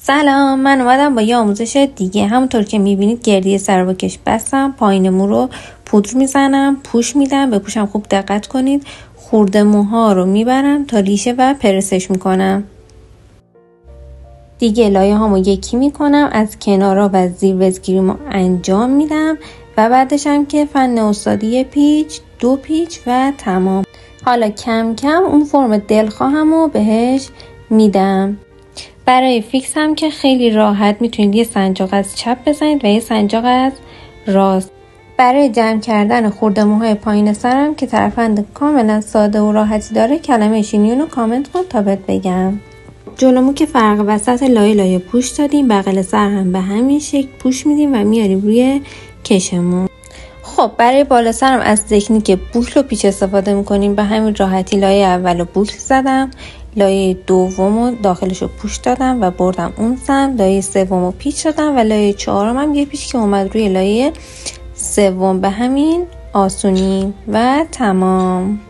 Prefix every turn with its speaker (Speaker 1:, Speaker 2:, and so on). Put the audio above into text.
Speaker 1: سلام، من اومدم با یه آموزش دیگه. همونطور که میبینید گردی سر با کش بستم، پایین مو رو پودر میزنم، پوش میدم. به پوشم خوب دقت کنید. خورده موها رو میبرم تا ریشه و پرسش میکنم. دیگه لایه هامو یکی میکنم، از کنارا و زیر وزگیریمو انجام میدم و بعدش هم که فن استادی پیچ، 2 پیچ و تمام. حالا کم کم اون فرم دلخواهمو بهش میدم. برای فیکس هم که خیلی راحت میتونید یه سنجاق از چپ بزنید و یه سنجاق از راست. برای جمع کردن خورده موهای پایین سرم که طرفند کاملا ساده و راحتی داره، کلمه شیمیون رو کامنت کن تا بهت بگم. جلومو که فرق وسط لایه پوش دادیم، بغل سر هم به همین شکل پوش میدیم و میاریم روی کشمون. خب برای بالا سرم از تکنیک بوکل و پیچ استفاده میکنیم. به همین راحتی لایه اولو بوکل زدم، لایه دومو داخلشو پوش دادم و بردم اون سمت، لایه سومو پیچ دادم و لایه چهارم هم یه پیچ که اومد روی لایه سوم. به همین آسونی و تمام.